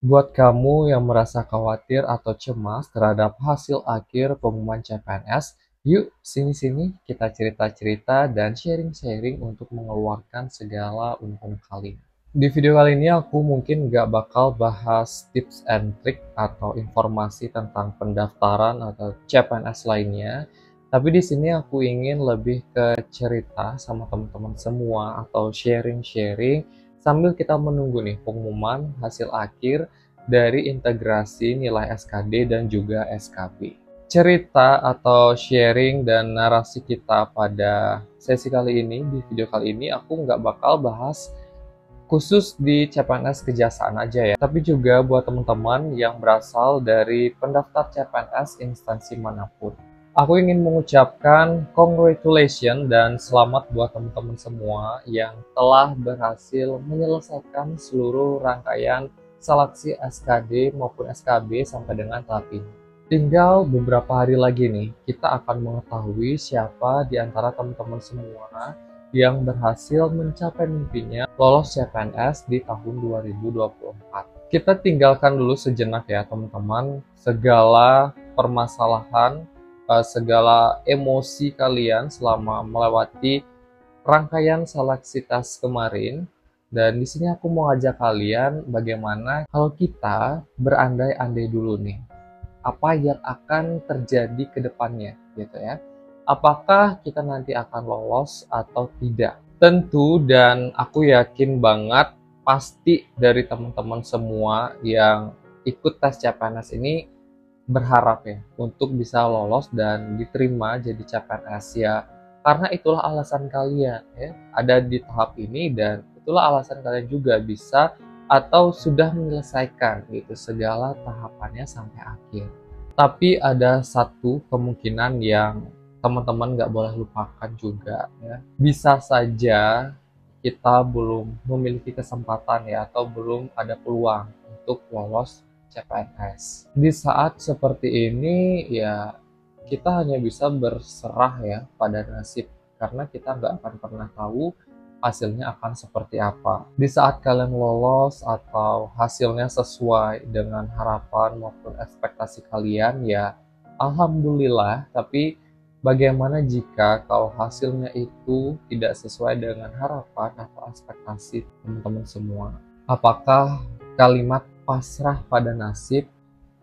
Buat kamu yang merasa khawatir atau cemas terhadap hasil akhir pengumuman CPNS, yuk sini-sini kita cerita-cerita dan sharing-sharing untuk mengeluarkan segala unek-unek kalian. Di video kali ini aku mungkin nggak bakal bahas tips and trick atau informasi tentang pendaftaran atau CPNS lainnya, tapi di sini aku ingin lebih ke cerita sama teman-teman semua atau sharing-sharing sambil kita menunggu nih pengumuman hasil akhir dari integrasi nilai SKD dan juga SKB. Cerita atau sharing dan narasi kita pada sesi kali ini, di video kali ini, aku nggak bakal bahas khusus di CPNS Kejaksaan aja ya, tapi juga buat teman-teman yang berasal dari pendaftar CPNS instansi manapun. Aku ingin mengucapkan congratulations dan selamat buat teman-teman semua yang telah berhasil menyelesaikan seluruh rangkaian seleksi SKD maupun SKB sampai dengan tahap ini. Tinggal beberapa hari lagi nih, kita akan mengetahui siapa di antara teman-teman semua yang berhasil mencapai mimpinya lolos CPNS di tahun 2024. Kita tinggalkan dulu sejenak ya teman-teman, segala permasalahan, segala emosi kalian selama melewati rangkaian seleksi tes kemarin. Dan di sini aku mau ajak kalian bagaimana kalau kita berandai-andai dulu nih, apa yang akan terjadi ke depannya gitu ya. Apakah kita nanti akan lolos atau tidak? Tentu dan aku yakin banget pasti dari teman-teman semua yang ikut tes CPNS ini berharap ya untuk bisa lolos dan diterima jadi CPNS ya, karena itulah alasan kalian ya ada di tahap ini dan itulah alasan kalian juga bisa atau sudah menyelesaikan gitu segala tahapannya sampai akhir. Tapi ada satu kemungkinan yang teman-teman nggak boleh lupakan juga ya, bisa saja kita belum memiliki kesempatan ya atau belum ada peluang untuk lolos CPNS. Di saat seperti ini ya kita hanya bisa berserah ya pada nasib karena kita nggak akan pernah tahu hasilnya akan seperti apa. Di saat kalian lolos atau hasilnya sesuai dengan harapan maupun ekspektasi kalian ya alhamdulillah, tapi bagaimana jika kalau hasilnya itu tidak sesuai dengan harapan atau ekspektasi teman-teman semua? Apakah kalimat pasrah pada nasib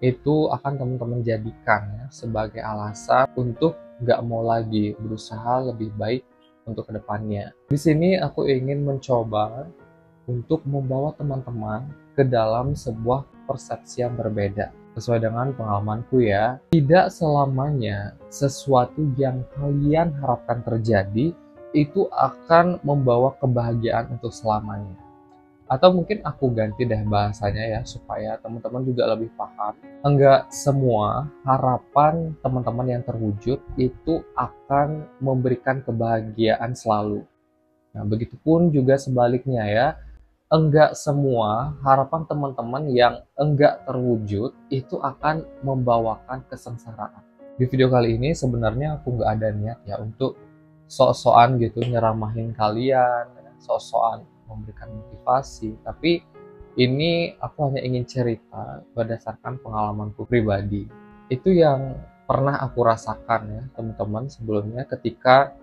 itu akan teman-teman jadikan ya, sebagai alasan untuk nggak mau lagi berusaha lebih baik untuk kedepannya? Di sini aku ingin mencoba untuk membawa teman-teman ke dalam sebuah persepsi yang berbeda. Sesuai dengan pengalamanku ya, tidak selamanya sesuatu yang kalian harapkan terjadi itu akan membawa kebahagiaan untuk selamanya. Atau mungkin aku ganti deh bahasanya ya, supaya teman-teman juga lebih paham. Enggak semua harapan teman-teman yang terwujud itu akan memberikan kebahagiaan selalu. Nah, begitupun juga sebaliknya ya, enggak semua harapan teman-teman yang enggak terwujud itu akan membawakan kesengsaraan. Di video kali ini sebenarnya aku nggak ada niat ya untuk sok-sokan gitu nyeramahin kalian, sok-sokan memberikan motivasi, tapi ini aku hanya ingin cerita berdasarkan pengalamanku pribadi. Itu yang pernah aku rasakan ya teman-teman sebelumnya ketika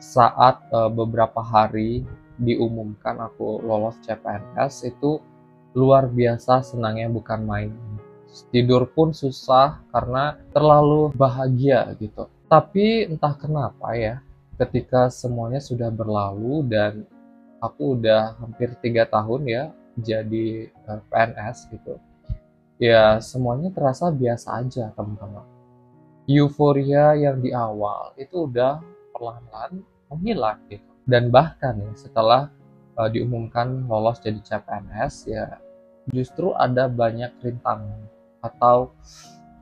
saat beberapa hari diumumkan aku lolos CPNS itu luar biasa senangnya bukan main. Tidur pun susah karena terlalu bahagia gitu. Tapi entah kenapa ya, ketika semuanya sudah berlalu dan aku udah hampir 3 tahun ya jadi PNS gitu. Ya semuanya terasa biasa aja teman-teman. Euforia yang di awal itu udah perlahan-lahan menghilang gitu. Dan bahkan ya, setelah diumumkan lolos jadi CPNS ya justru ada banyak rintangan atau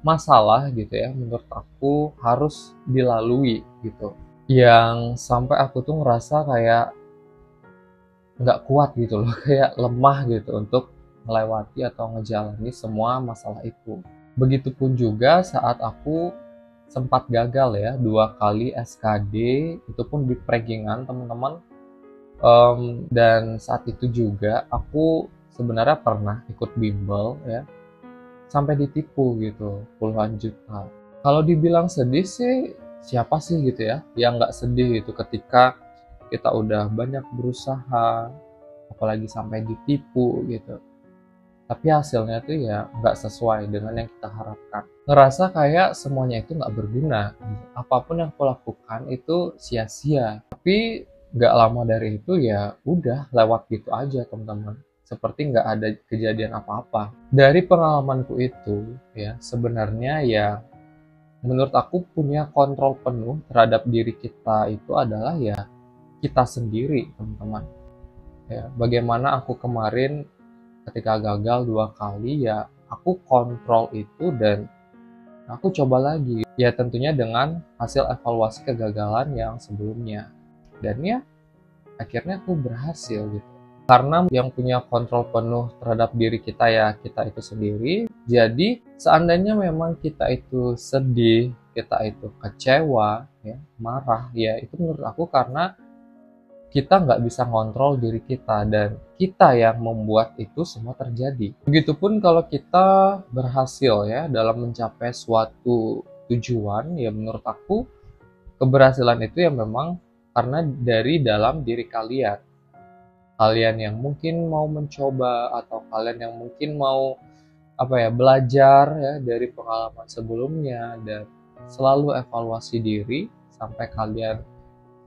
masalah gitu ya menurut aku harus dilalui gitu. Yang sampai aku tuh ngerasa kayak nggak kuat gitu loh, kayak lemah gitu untuk melewati atau ngejalani semua masalah itu. Begitupun juga saat aku sempat gagal ya 2 kali SKD, itu pun di prankingan teman-teman. Dan saat itu juga aku sebenarnya pernah ikut bimbel ya, sampai ditipu gitu, puluhan juta. Kalau dibilang sedih sih, siapa sih gitu ya, yang nggak sedih gitu ketika kita udah banyak berusaha, apalagi sampai ditipu gitu. Tapi hasilnya tuh ya nggak sesuai dengan yang kita harapkan. Ngerasa kayak semuanya itu nggak berguna. Apapun yang aku lakukan itu sia-sia. Tapi nggak lama dari itu ya udah lewat gitu aja teman-teman. Seperti nggak ada kejadian apa-apa. Dari pengalamanku itu ya sebenarnya ya menurut aku punya kontrol penuh terhadap diri kita itu adalah ya kita sendiri teman-teman. Ya, bagaimana aku kemarin ketika gagal 2 kali ya aku kontrol itu dan aku coba lagi. Ya tentunya dengan hasil evaluasi kegagalan yang sebelumnya. Dan ya akhirnya aku berhasil gitu. Karena yang punya kontrol penuh terhadap diri kita ya kita itu sendiri. Jadi seandainya memang kita itu sedih, kita itu kecewa, ya, marah, ya itu menurut aku karena kita nggak bisa ngontrol diri kita dan kita yang membuat itu semua terjadi. Begitupun kalau kita berhasil ya dalam mencapai suatu tujuan, ya menurut aku keberhasilan itu ya memang karena dari dalam diri kalian. Kalian yang mungkin mau mencoba atau kalian yang mungkin mau belajar ya dari pengalaman sebelumnya dan selalu evaluasi diri sampai kalian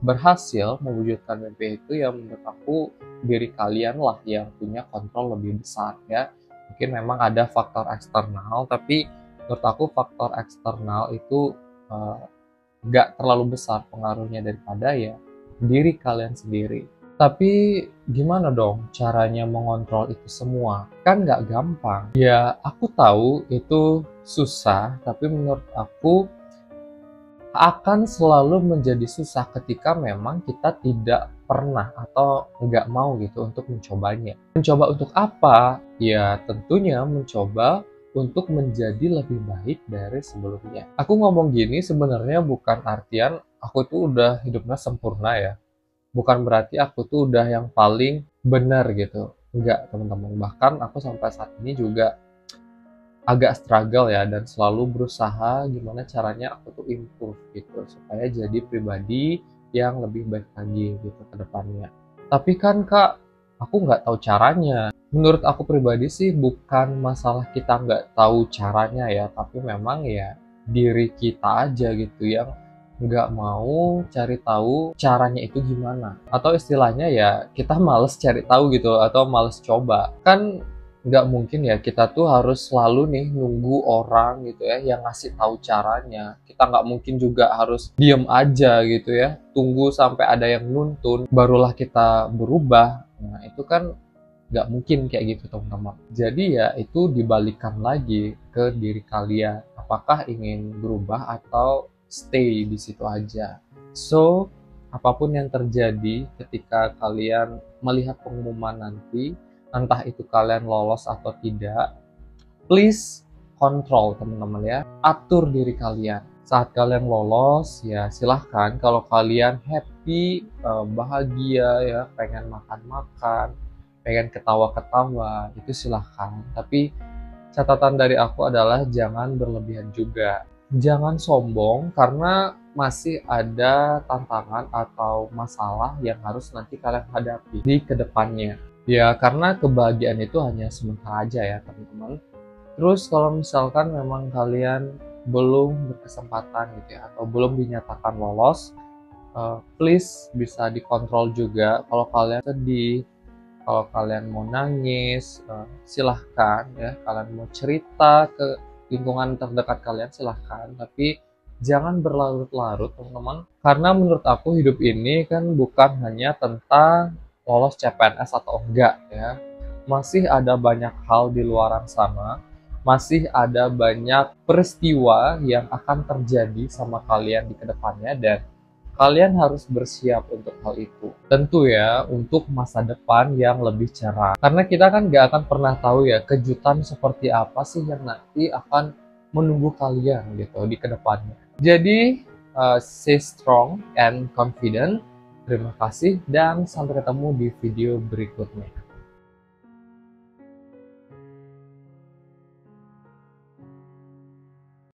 berhasil mewujudkan mimpi itu ya menurut aku diri kalian lah yang punya kontrol lebih besar ya. Mungkin memang ada faktor eksternal tapi menurut aku faktor eksternal itu nggak terlalu besar pengaruhnya daripada ya diri kalian sendiri. Tapi gimana dong caranya mengontrol itu semua? Kan nggak gampang. Ya aku tahu itu susah tapi menurut aku akan selalu menjadi susah ketika memang kita tidak pernah atau nggak mau gitu untuk mencobanya. Mencoba untuk apa? Ya tentunya mencoba untuk menjadi lebih baik dari sebelumnya. Aku ngomong gini sebenarnya bukan artian aku tuh udah hidupnya sempurna ya. Bukan berarti aku tuh udah yang paling benar gitu. Enggak teman-teman. Bahkan aku sampai saat ini juga agak struggle ya dan selalu berusaha gimana caranya aku tuh improve gitu supaya jadi pribadi yang lebih baik lagi gitu ke depannya. Tapi kan Kak, aku nggak tahu caranya. Menurut aku pribadi sih bukan masalah kita nggak tahu caranya ya, tapi memang ya diri kita aja gitu yang nggak mau cari tahu caranya itu gimana. Atau istilahnya ya kita males cari tahu gitu atau males coba. Kan nggak mungkin ya kita tuh harus selalu nih nunggu orang gitu ya yang ngasih tahu caranya. Kita nggak mungkin juga harus diem aja gitu ya tunggu sampai ada yang nuntun barulah kita berubah. Nah itu kan nggak mungkin kayak gitu teman-teman. Jadi ya itu dibalikan lagi ke diri kalian, apakah ingin berubah atau stay di situ aja. So apapun yang terjadi ketika kalian melihat pengumuman nanti, entah itu kalian lolos atau tidak, please kontrol teman-teman ya, atur diri kalian. Saat kalian lolos ya silahkan, kalau kalian happy, bahagia ya, pengen makan-makan, pengen ketawa-ketawa, itu silahkan. Tapi catatan dari aku adalah jangan berlebihan juga. Jangan sombong karena masih ada tantangan atau masalah yang harus nanti kalian hadapi di kedepannya. Ya, karena kebahagiaan itu hanya sementara aja ya, teman-teman. Terus kalau misalkan memang kalian belum berkesempatan gitu ya, atau belum dinyatakan lolos, please bisa dikontrol juga. Kalau kalian sedih, kalau kalian mau nangis, silahkan ya. Kalian mau cerita ke lingkungan terdekat kalian, silahkan. Tapi jangan berlarut-larut, teman-teman. Karena menurut aku hidup ini kan bukan hanya tentang lolos CPNS atau enggak ya. Masih ada banyak hal di luar sana, masih ada banyak peristiwa yang akan terjadi sama kalian di kedepannya dan kalian harus bersiap untuk hal itu. Tentu ya, untuk masa depan yang lebih cerah. Karena kita kan gak akan pernah tahu ya, kejutan seperti apa sih yang nanti akan menunggu kalian gitu di kedepannya. Jadi, stay strong and confident. Terima kasih dan sampai ketemu di video berikutnya.